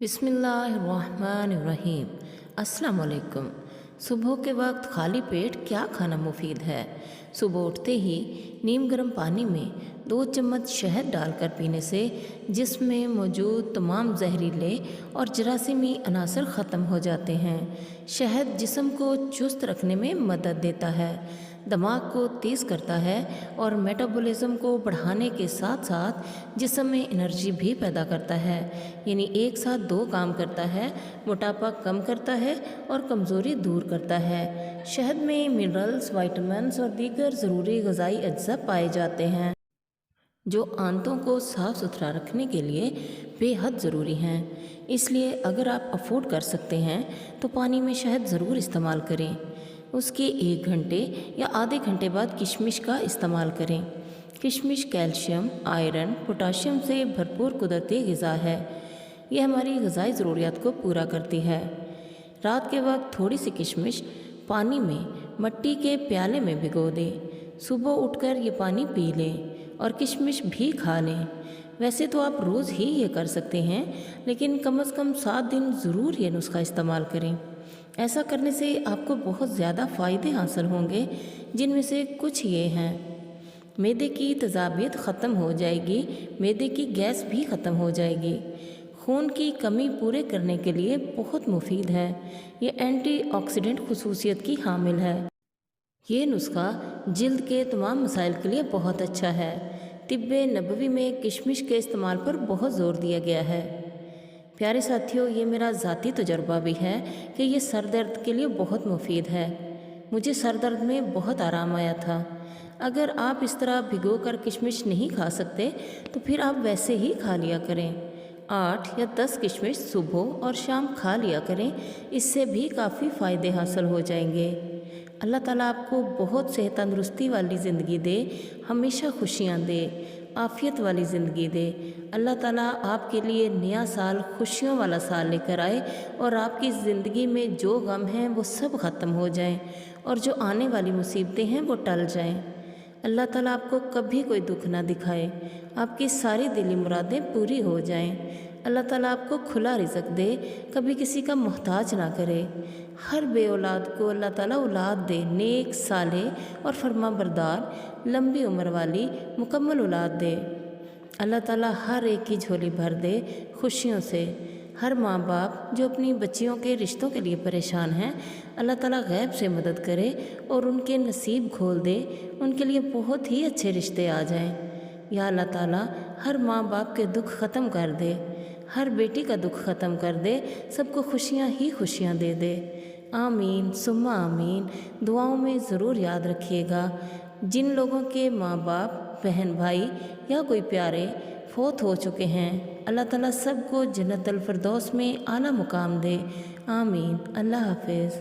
बिस्मिल्लाहिर्रहमानिर्रहीम। अस्सलाम वालेकुम। सुबह के वक्त खाली पेट क्या खाना मुफीद है? सुबह उठते ही नीम गर्म पानी में 2 चम्मच शहद डालकर पीने से जिस्म में मौजूद तमाम जहरीले और जरासीमी अनासर ख़त्म हो जाते हैं। शहद जिस्म को चुस्त रखने में मदद देता है, दिमाग को तेज़ करता है और मेटाबॉलिज्म को बढ़ाने के साथ साथ जिस्म में एनर्जी भी पैदा करता है। यानी एक साथ 2 काम करता है, मोटापा कम करता है और कमज़ोरी दूर करता है। शहद में मिनरल्स, विटामिन्स और दीगर ज़रूरी ग़िज़ाई अज्जा पाए जाते हैं जो आंतों को साफ़ सुथरा रखने के लिए बेहद ज़रूरी हैं। इसलिए अगर आप अफोर्ड कर सकते हैं तो पानी में शहद ज़रूर इस्तेमाल करें। उसके 1 घंटे या आधे घंटे बाद किशमिश का इस्तेमाल करें। किशमिश कैल्शियम, आयरन, पोटाशियम से भरपूर कुदरती ग़िज़ा है। यह हमारी ग़िज़ाई ज़रूरियात को पूरा करती है। रात के वक्त थोड़ी सी किशमिश पानी में मिट्टी के प्याले में भिगो दें। सुबह उठकर ये पानी पी लें और किशमिश भी खा लें। वैसे तो आप रोज़ ही ये कर सकते हैं, लेकिन कम से कम 7 दिन ज़रूर ये नुस्खा इस्तेमाल करें। ऐसा करने से आपको बहुत ज़्यादा फ़ायदे हासिल होंगे, जिनमें से कुछ ये हैं। मैदे की तेज़ाबियत ख़त्म हो जाएगी, मैदे की गैस भी ख़त्म हो जाएगी। खून की कमी पूरे करने के लिए बहुत मुफीद है। ये एंटीऑक्सीडेंट खुसूसियत की हामिल है। ये नुस्खा जिल्द के तमाम मसाइल के लिए बहुत अच्छा है। तिब्बे नबवी में किशमिश के इस्तेमाल पर बहुत ज़ोर दिया गया है। प्यारे साथियों, ये मेरा ज़ाती तजुर्बा भी है कि ये सर दर्द के लिए बहुत मुफीद है। मुझे सर दर्द में बहुत आराम आया था। अगर आप इस तरह भिगो कर किशमिश नहीं खा सकते तो फिर आप वैसे ही खा लिया करें। 8 या 10 किशमिश सुबह और शाम खा लिया करें, इससे भी काफ़ी फ़ायदे हासिल हो जाएंगे। अल्लाह ताला आपको बहुत सेहत तंदुरुस्ती वाली ज़िंदगी दे, हमेशा खुशियाँ दे, आफ़ियत वाली ज़िंदगी दे। अल्लाह ताला आपके लिए नया साल खुशियों वाला साल लेकर आए और आपकी ज़िंदगी में जो गम हैं वो सब ख़त्म हो जाएं और जो आने वाली मुसीबतें हैं वो टल जाएं। अल्लाह ताला आपको कभी कोई दुख ना दिखाए, आपकी सारी दिली मुरादें पूरी हो जाएं। अल्लाह ताला आपको खुला रिज़्क़ दे, कभी किसी का मोहताज ना करे। हर बे औलाद को अल्लाह ताला औलाद दे, नेक, सालेह और फरमाबरदार, लंबी उम्र वाली मुकम्मल औलाद दे। अल्लाह ताला हर एक की झोली भर दे खुशियों से। हर माँ बाप जो अपनी बच्चियों के रिश्तों के लिए परेशान हैं, अल्लाह ताला गैब से मदद करे और उनके नसीब खोल दे, उनके लिए बहुत ही अच्छे रिश्ते आ जाएं। या अल्लाह ताला हर माँ बाप के दुख ख़त्म कर दे, हर बेटी का दुख ख़त्म कर दे, सबको खुशियाँ ही खुशियाँ दे दे। आमीन सुम्मा आमीन। दुआओं में ज़रूर याद रखिएगा, जिन लोगों के माँ बाप, बहन भाई या कोई प्यारे फौत हो चुके हैं, अल्लाह ताला सबको जन्नतुल फिरदौस में आला मुकाम दे। आमीन। अल्लाह हाफिज़।